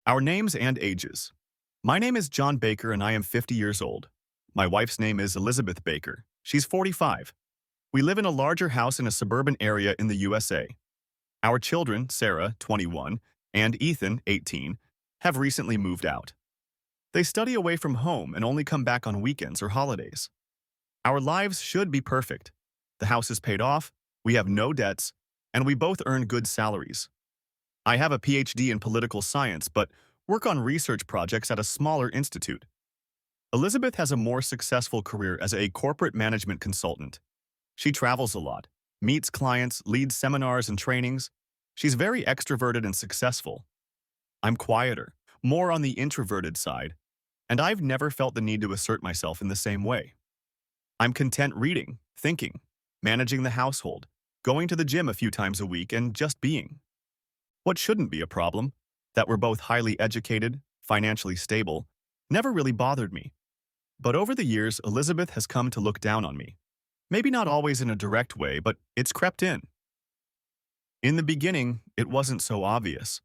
Our names and ages. My name is John Baker and I am 50 years old. My wife's name is Elizabeth Baker. She's 45. We live in a larger house in a suburban area in the USA. Our children, Sarah, 21, and Ethan, 18, have recently moved out. They study away from home and only come back on weekends or holidays. Our lives should be perfect. The house is paid off, we have no debts, and we both earn good salaries. I have a PhD in political science, but work on research projects at a smaller institute. Elizabeth has a more successful career as a corporate management consultant. She travels a lot, meets clients, leads seminars and trainings. She's very extroverted and successful. I'm quieter, more on the introverted side, and I've never felt the need to assert myself in the same way. I'm content reading, thinking, managing the household, going to the gym a few times a week, and just being. What shouldn't be a problem, that we're both highly educated, financially stable, never really bothered me. But over the years, Elizabeth has come to look down on me. Maybe not always in a direct way, but it's crept in. In the beginning, it wasn't so obvious.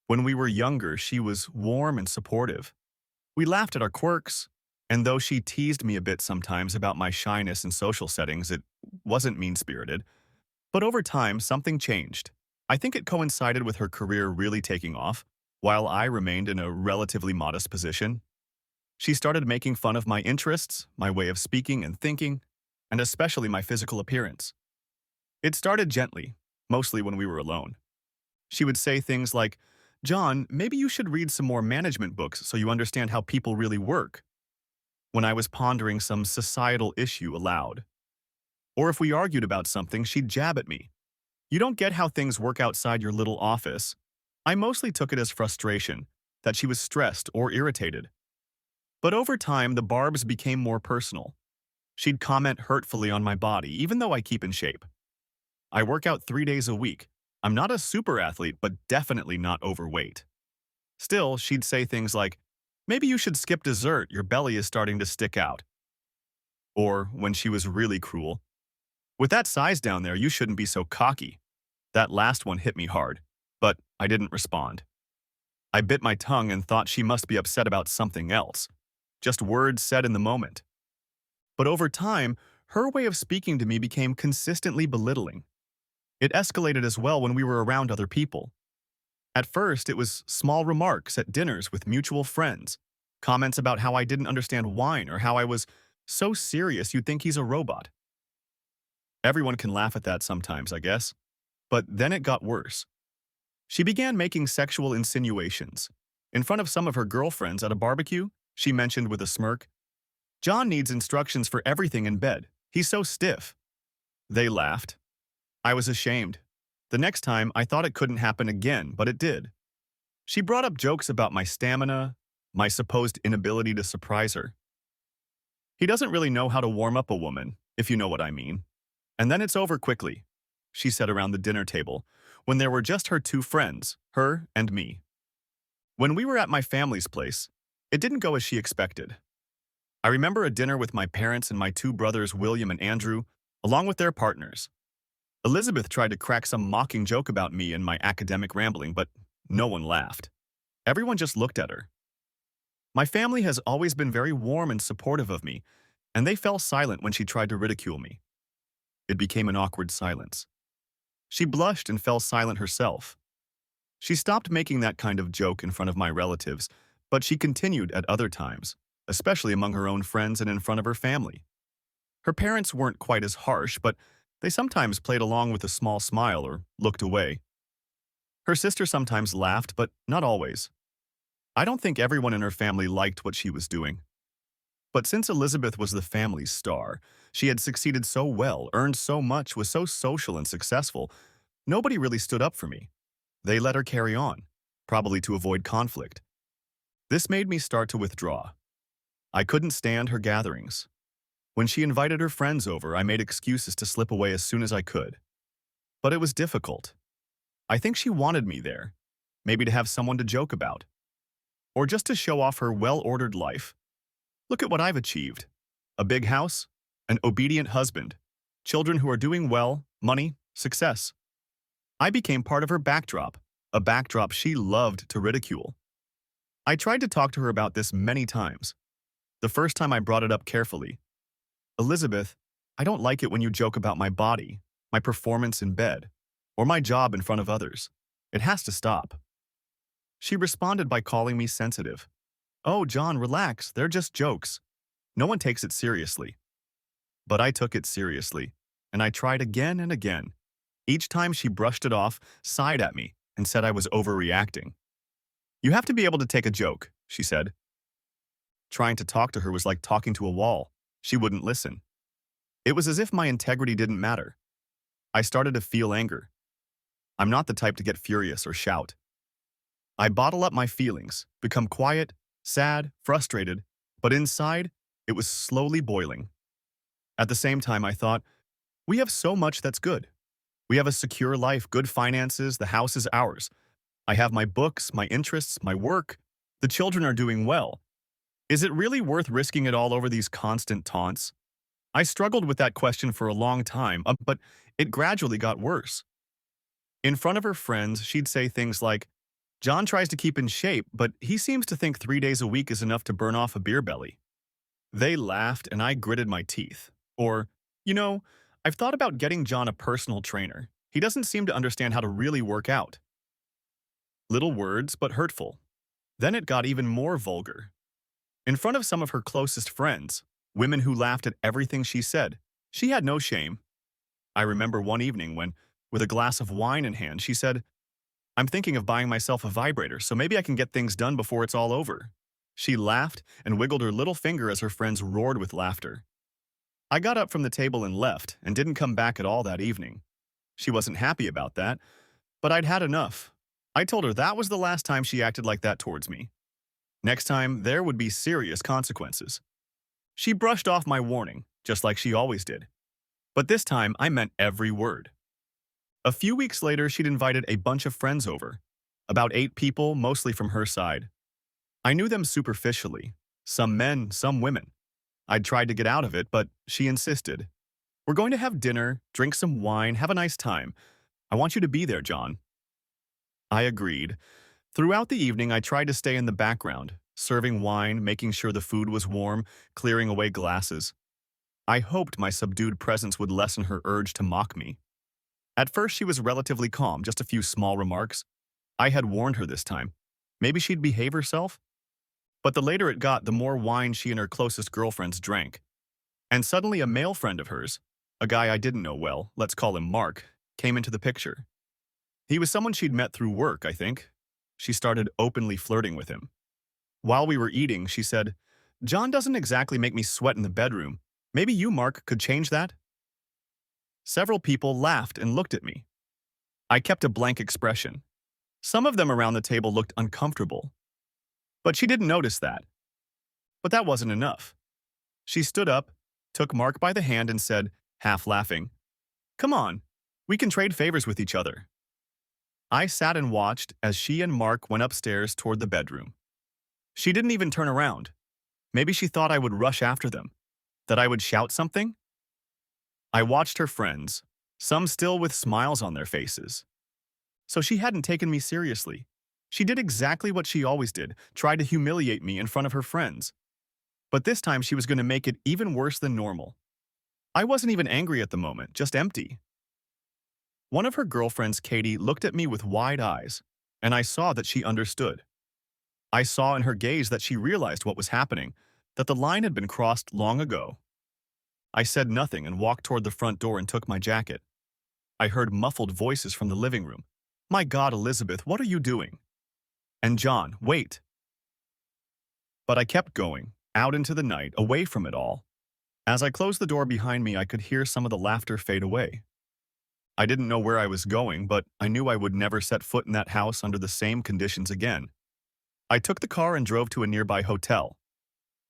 When we were younger, she was warm and supportive. We laughed at our quirks, and though she teased me a bit sometimes about my shyness in social settings, it wasn't mean-spirited. But over time, something changed. I think it coincided with her career really taking off, while I remained in a relatively modest position. She started making fun of my interests, my way of speaking and thinking, and especially my physical appearance. It started gently, mostly when we were alone. She would say things like, "John, maybe you should read some more management books so you understand how people really work," when I was pondering some societal issue aloud. Or if we argued about something, she'd jab at me. "You don't get how things work outside your little office." I mostly took it as frustration, that she was stressed or irritated. But over time, the barbs became more personal. She'd comment hurtfully on my body, even though I keep in shape. I work out 3 days a week. I'm not a super athlete, but definitely not overweight. Still, she'd say things like, "Maybe you should skip dessert, your belly is starting to stick out." Or, when she was really cruel, "With that size down there, you shouldn't be so cocky." That last one hit me hard, but I didn't respond. I bit my tongue and thought she must be upset about something else, just words said in the moment. But over time, her way of speaking to me became consistently belittling. It escalated as well when we were around other people. At first, it was small remarks at dinners with mutual friends, comments about how I didn't understand wine or how I was so serious you'd think he's a robot. Everyone can laugh at that sometimes, I guess. But then it got worse. She began making sexual insinuations. In front of some of her girlfriends at a barbecue, she mentioned with a smirk, "John needs instructions for everything in bed. He's so stiff." They laughed. I was ashamed. The next time, I thought it couldn't happen again, but it did. She brought up jokes about my stamina, my supposed inability to surprise her. "He doesn't really know how to warm up a woman, if you know what I mean. And then it's over quickly," she said around the dinner table, when there were just her two friends, her and me. When we were at my family's place, it didn't go as she expected. I remember a dinner with my parents and my two brothers, William and Andrew, along with their partners. Elizabeth tried to crack some mocking joke about me and my academic rambling, but no one laughed. Everyone just looked at her. My family has always been very warm and supportive of me, and they fell silent when she tried to ridicule me. It became an awkward silence. She blushed and fell silent herself. She stopped making that kind of joke in front of my relatives, but she continued at other times, especially among her own friends and in front of her family. Her parents weren't quite as harsh, but they sometimes played along with a small smile or looked away. Her sister sometimes laughed, but not always. I don't think everyone in her family liked what she was doing. But since Elizabeth was the family's star, she had succeeded so well, earned so much, was so social and successful, nobody really stood up for me. They let her carry on, probably to avoid conflict. This made me start to withdraw. I couldn't stand her gatherings. When she invited her friends over, I made excuses to slip away as soon as I could. But it was difficult. I think she wanted me there, maybe to have someone to joke about, or just to show off her well-ordered life. Look at what I've achieved. A big house, an obedient husband, children who are doing well, money, success. I became part of her backdrop, a backdrop she loved to ridicule. I tried to talk to her about this many times. The first time I brought it up carefully. Elizabeth, I don't like it when you joke about my body, my performance in bed, or my job in front of others. It has to stop. She responded by calling me sensitive. Oh, John, relax. They're just jokes. No one takes it seriously. But I took it seriously, and I tried again and again. Each time she brushed it off, sighed at me, and said I was overreacting. You have to be able to take a joke, she said. Trying to talk to her was like talking to a wall. She wouldn't listen. It was as if my integrity didn't matter. I started to feel anger. I'm not the type to get furious or shout. I bottle up my feelings, become quiet, sad, frustrated, but inside, it was slowly boiling. At the same time, I thought, we have so much that's good. We have a secure life, good finances, the house is ours. I have my books, my interests, my work. The children are doing well. Is it really worth risking it all over these constant taunts? I struggled with that question for a long time, but it gradually got worse. In front of her friends, she'd say things like, John tries to keep in shape, but he seems to think 3 days a week is enough to burn off a beer belly. They laughed and I gritted my teeth. Or, you know, I've thought about getting John a personal trainer. He doesn't seem to understand how to really work out. Little words, but hurtful. Then it got even more vulgar. In front of some of her closest friends, women who laughed at everything she said, she had no shame. I remember one evening when, with a glass of wine in hand, she said, I'm thinking of buying myself a vibrator, so maybe I can get things done before it's all over. She laughed and wiggled her little finger as her friends roared with laughter. I got up from the table and left and didn't come back at all that evening. She wasn't happy about that, but I'd had enough. I told her that was the last time she acted like that towards me. Next time, there would be serious consequences. She brushed off my warning, just like she always did. But this time, I meant every word. A few weeks later, she'd invited a bunch of friends over. About 8 people, mostly from her side. I knew them superficially. Some men, some women. I'd tried to get out of it, but she insisted. We're going to have dinner, drink some wine, have a nice time. I want you to be there, John. I agreed. Throughout the evening, I tried to stay in the background, serving wine, making sure the food was warm, clearing away glasses. I hoped my subdued presence would lessen her urge to mock me. At first, she was relatively calm, just a few small remarks. I had warned her this time. Maybe she'd behave herself? But the later it got, the more wine she and her closest girlfriends drank. And suddenly a male friend of hers, a guy I didn't know well, let's call him Mark, came into the picture. He was someone she'd met through work, I think. She started openly flirting with him. While we were eating, she said, John doesn't exactly make me sweat in the bedroom. Maybe you, Mark, could change that? Several people laughed and looked at me. I kept a blank expression. Some of them around the table looked uncomfortable. But she didn't notice that. But that wasn't enough. She stood up, took Mark by the hand and said, half laughing, Come on, we can trade favors with each other. I sat and watched as she and Mark went upstairs toward the bedroom. She didn't even turn around. Maybe she thought I would rush after them, that I would shout something. I watched her friends, some still with smiles on their faces. So she hadn't taken me seriously. She did exactly what she always did, tried to humiliate me in front of her friends. But this time she was going to make it even worse than normal. I wasn't even angry at the moment, just empty. One of her girlfriends, Katie, looked at me with wide eyes, and I saw that she understood. I saw in her gaze that she realized what was happening, that the line had been crossed long ago. I said nothing and walked toward the front door and took my jacket. I heard muffled voices from the living room. My God, Elizabeth, what are you doing? And John, wait. But I kept going, out into the night, away from it all. As I closed the door behind me, I could hear some of the laughter fade away. I didn't know where I was going, but I knew I would never set foot in that house under the same conditions again. I took the car and drove to a nearby hotel.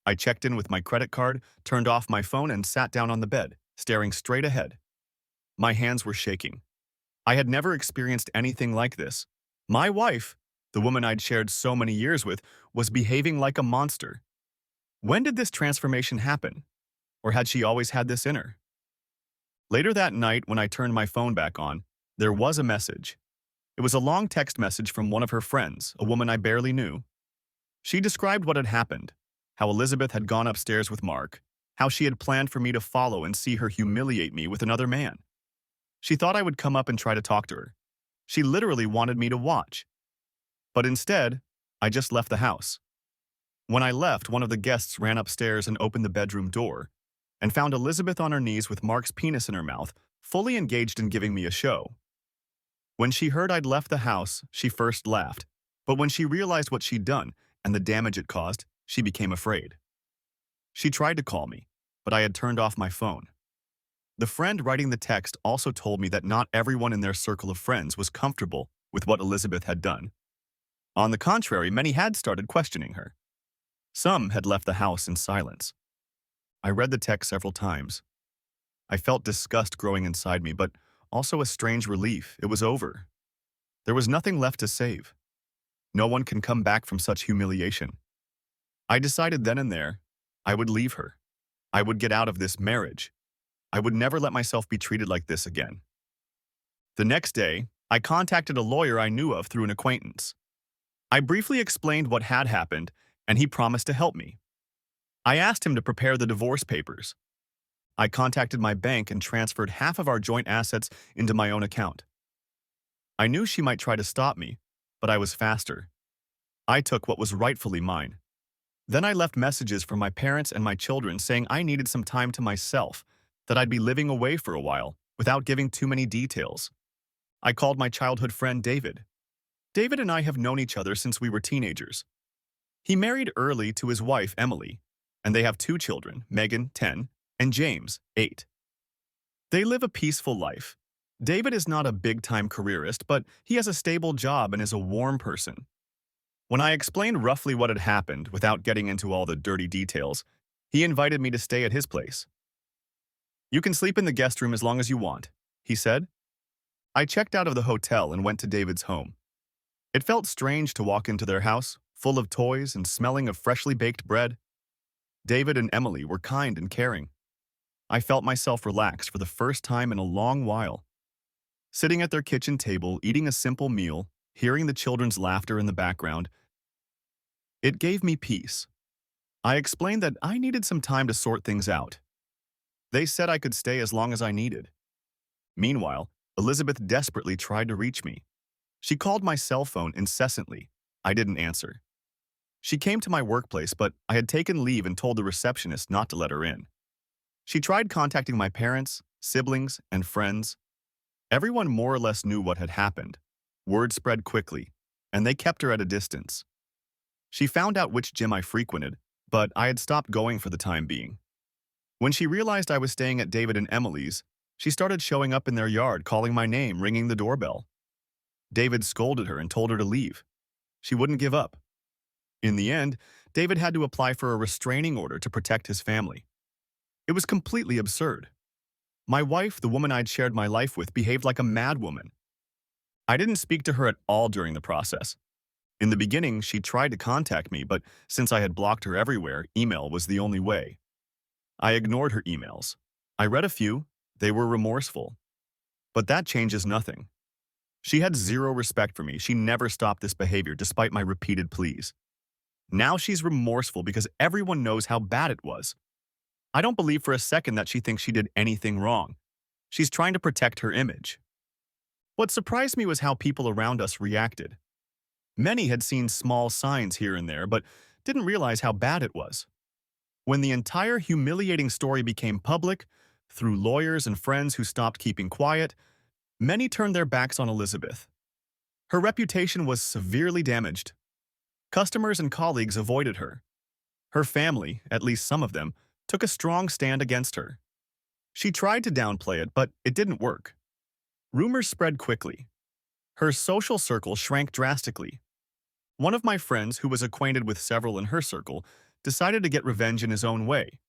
I checked in with my credit card, turned off my phone, and sat down on the bed, staring straight ahead. My hands were shaking. I had never experienced anything like this. My wife, the woman I'd shared so many years with, was behaving like a monster. When did this transformation happen? Or had she always had this in her? Later that night, when I turned my phone back on, there was a message. It was a long text message from one of her friends, a woman I barely knew. She described what had happened, how Elizabeth had gone upstairs with Mark, how she had planned for me to follow and see her humiliate me with another man. She thought I would come up and try to talk to her. She literally wanted me to watch. But instead, I just left the house. When I left, one of the guests ran upstairs and opened the bedroom door and found Elizabeth on her knees with Mark's penis in her mouth, fully engaged in giving me a show. When she heard I'd left the house, she first laughed, but when she realized what she'd done and the damage it caused, she became afraid. She tried to call me, but I had turned off my phone. The friend writing the text also told me that not everyone in their circle of friends was comfortable with what Elizabeth had done. On the contrary, many had started questioning her. Some had left the house in silence. I read the text several times. I felt disgust growing inside me, but also a strange relief. It was over. There was nothing left to save. No one can come back from such humiliation. I decided then and there, I would leave her. I would get out of this marriage. I would never let myself be treated like this again. The next day, I contacted a lawyer I knew of through an acquaintance. I briefly explained what had happened, and he promised to help me. I asked him to prepare the divorce papers. I contacted my bank and transferred half of our joint assets into my own account. I knew she might try to stop me, but I was faster. I took what was rightfully mine. Then I left messages for my parents and my children saying I needed some time to myself, that I'd be living away for a while, without giving too many details. I called my childhood friend David. David and I have known each other since we were teenagers. He married early to his wife, Emily, and they have 2 children, Megan, 10, and James, 8. They live a peaceful life. David is not a big-time careerist, but he has a stable job and is a warm person. When I explained roughly what had happened without getting into all the dirty details, he invited me to stay at his place. "You can sleep in the guest room as long as you want," he said. I checked out of the hotel and went to David's home. It felt strange to walk into their house, full of toys and smelling of freshly baked bread. David and Emily were kind and caring. I felt myself relax for the first time in a long while. Sitting at their kitchen table, eating a simple meal, hearing the children's laughter in the background, it gave me peace. I explained that I needed some time to sort things out. They said I could stay as long as I needed. Meanwhile, Elizabeth desperately tried to reach me. She called my cell phone incessantly. I didn't answer. She came to my workplace, but I had taken leave and told the receptionist not to let her in. She tried contacting my parents, siblings, and friends. Everyone more or less knew what had happened. Word spread quickly, and they kept her at a distance. She found out which gym I frequented, but I had stopped going for the time being. When she realized I was staying at David and Emily's, she started showing up in their yard, calling my name, ringing the doorbell. David scolded her and told her to leave. She wouldn't give up. In the end, David had to apply for a restraining order to protect his family. It was completely absurd. My wife, the woman I'd shared my life with, behaved like a madwoman. I didn't speak to her at all during the process. In the beginning, she tried to contact me, but since I had blocked her everywhere, email was the only way. I ignored her emails. I read a few. They were remorseful. But that changes nothing. She had zero respect for me. She never stopped this behavior despite my repeated pleas. Now she's remorseful because everyone knows how bad it was. I don't believe for a second that she thinks she did anything wrong. She's trying to protect her image. What surprised me was how people around us reacted. Many had seen small signs here and there, but didn't realize how bad it was. When the entire humiliating story became public, through lawyers and friends who stopped keeping quiet, many turned their backs on Elizabeth. Her reputation was severely damaged. Customers and colleagues avoided her. Her family, at least some of them, took a strong stand against her. She tried to downplay it, but it didn't work. Rumors spread quickly. Her social circle shrank drastically. One of my friends, who was acquainted with several in her circle, decided to get revenge in his own way.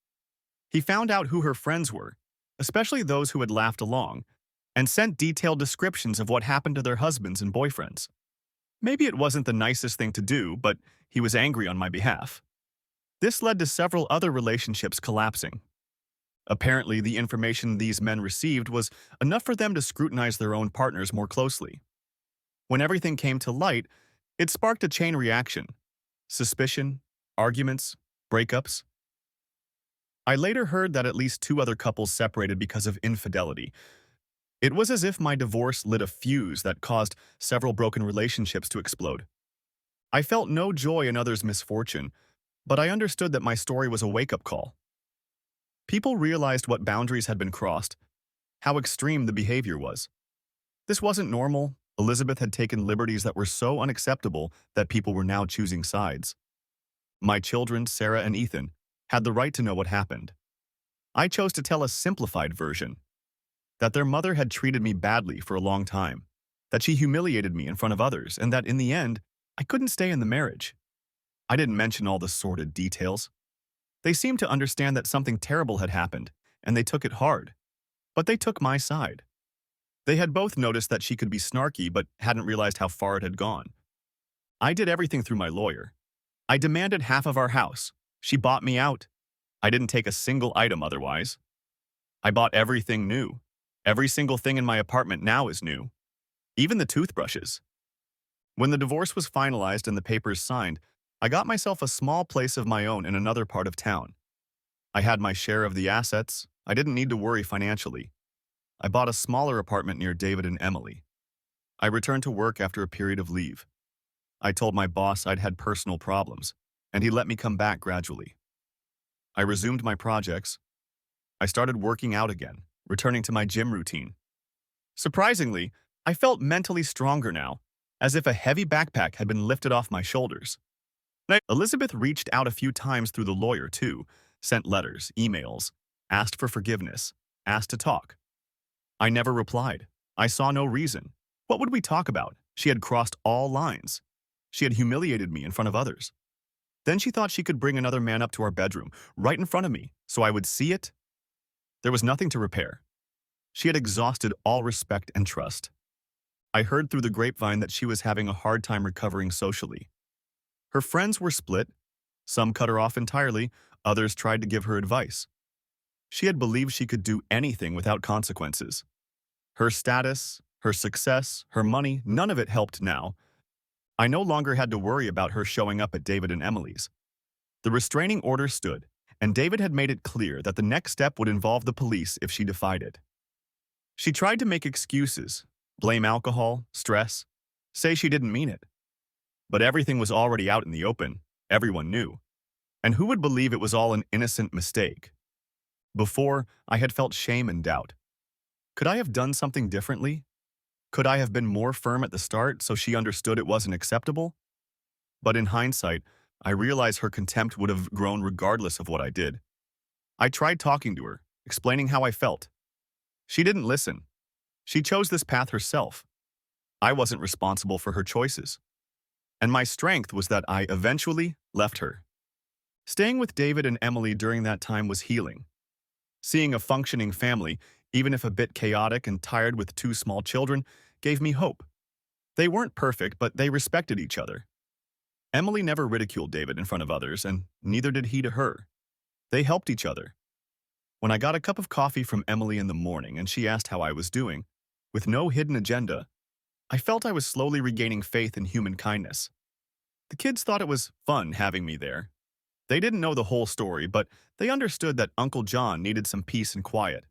He found out who her friends were, especially those who had laughed along, and sent detailed descriptions of what happened to their husbands and boyfriends. Maybe it wasn't the nicest thing to do, but he was angry on my behalf. This led to several other relationships collapsing. Apparently, the information these men received was enough for them to scrutinize their own partners more closely. When everything came to light, it sparked a chain reaction. suspicion, arguments, breakups. I later heard that at least two other couples separated because of infidelity. It was as if my divorce lit a fuse that caused several broken relationships to explode. I felt no joy in others' misfortune, but I understood that my story was a wake-up call. People realized what boundaries had been crossed, how extreme the behavior was. This wasn't normal. Elizabeth had taken liberties that were so unacceptable that people were now choosing sides. My children, Sarah and Ethan, had the right to know what happened. I chose to tell a simplified version, that their mother had treated me badly for a long time, that she humiliated me in front of others, and that in the end, I couldn't stay in the marriage. I didn't mention all the sordid details. They seemed to understand that something terrible had happened, and they took it hard. But they took my side. They had both noticed that she could be snarky but hadn't realized how far it had gone. I did everything through my lawyer. I demanded half of our house. She bought me out. I didn't take a single item otherwise. I bought everything new. Every single thing in my apartment now is new. Even the toothbrushes. When the divorce was finalized and the papers signed, I got myself a small place of my own in another part of town. I had my share of the assets. I didn't need to worry financially. I bought a smaller apartment near David and Emily. I returned to work after a period of leave. I told my boss I'd had personal problems, and he let me come back gradually. I resumed my projects. I started working out again, returning to my gym routine. Surprisingly, I felt mentally stronger now, as if a heavy backpack had been lifted off my shoulders. Elizabeth reached out a few times through the lawyer, too, sent letters, emails, asked for forgiveness, asked to talk. I never replied. I saw no reason. What would we talk about? She had crossed all lines. She had humiliated me in front of others. Then she thought she could bring another man up to our bedroom, right in front of me, so I would see it. There was nothing to repair. She had exhausted all respect and trust. I heard through the grapevine that she was having a hard time recovering socially. Her friends were split. Some cut her off entirely, others tried to give her advice. She had believed she could do anything without consequences. Her status, her success, her money, none of it helped now. I no longer had to worry about her showing up at David and Emily's. The restraining order stood, and David had made it clear that the next step would involve the police if she defied it. She tried to make excuses, blame alcohol, stress, say she didn't mean it. But everything was already out in the open. Everyone knew. And who would believe it was all an innocent mistake? Before, I had felt shame and doubt. Could I have done something differently? Could I have been more firm at the start so she understood it wasn't acceptable? But in hindsight, I realized her contempt would have grown regardless of what I did. I tried talking to her, explaining how I felt. She didn't listen. She chose this path herself. I wasn't responsible for her choices. And my strength was that I eventually left her. Staying with David and Emily during that time was healing. Seeing a functioning family, even if a bit chaotic and tired with two small children, gave me hope. They weren't perfect, but they respected each other. Emily never ridiculed David in front of others, and neither did he to her. They helped each other. When I got a cup of coffee from Emily in the morning and she asked how I was doing, with no hidden agenda, I felt I was slowly regaining faith in human kindness. The kids thought it was fun having me there. They didn't know the whole story, but they understood that Uncle John needed some peace and quiet.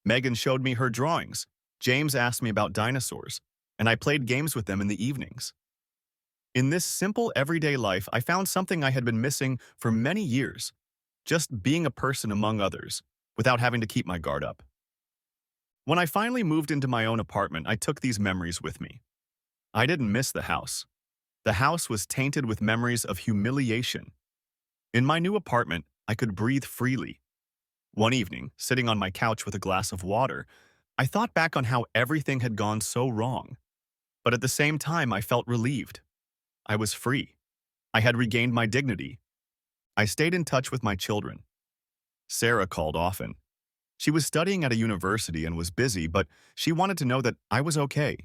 Megan showed me her drawings. James asked me about dinosaurs, and I played games with them in the evenings. In this simple, everyday life, I found something I had been missing for many years, just being a person among others, without having to keep my guard up. When I finally moved into my own apartment, I took these memories with me. I didn't miss the house. The house was tainted with memories of humiliation. In my new apartment, I could breathe freely. One evening, sitting on my couch with a glass of water, I thought back on how everything had gone so wrong. But at the same time, I felt relieved. I was free. I had regained my dignity. I stayed in touch with my children. Sarah called often. She was studying at a university and was busy, but she wanted to know that I was okay.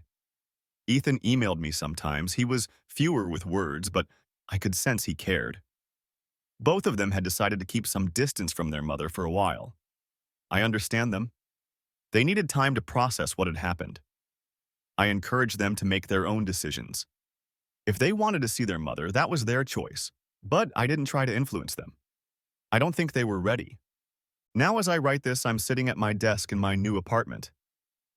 Ethan emailed me sometimes. He was fewer with words, but I could sense he cared. Both of them had decided to keep some distance from their mother for a while. I understand them. They needed time to process what had happened. I encouraged them to make their own decisions. If they wanted to see their mother, that was their choice. But I didn't try to influence them. I don't think they were ready. Now as I write this, I'm sitting at my desk in my new apartment.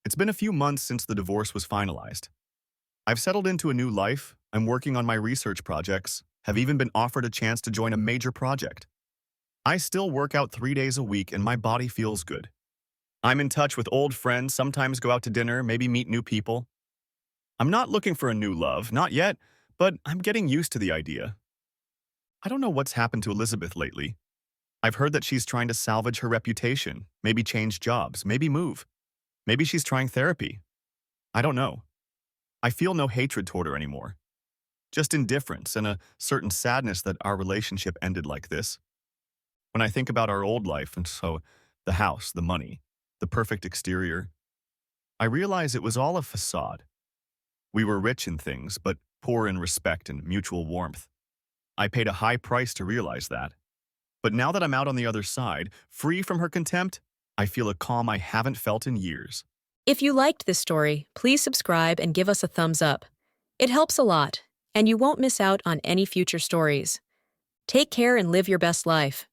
It's been a few months since the divorce was finalized. I've settled into a new life, I'm working on my research projects, have even been offered a chance to join a major project. I still work out 3 days a week and my body feels good. I'm in touch with old friends, sometimes go out to dinner, maybe meet new people. I'm not looking for a new love, not yet, but I'm getting used to the idea. I don't know what's happened to Elizabeth lately. I've heard that she's trying to salvage her reputation, maybe change jobs, maybe move. Maybe she's trying therapy. I don't know. I feel no hatred toward her anymore. Just indifference and a certain sadness that our relationship ended like this. When I think about our old life and so the house, the money, the perfect exterior, I realize it was all a facade. We were rich in things, but poor in respect and mutual warmth. I paid a high price to realize that. But now that I'm out on the other side, free from her contempt, I feel a calm I haven't felt in years. If you liked this story, please subscribe and give us a thumbs up. It helps a lot, and you won't miss out on any future stories. Take care and live your best life.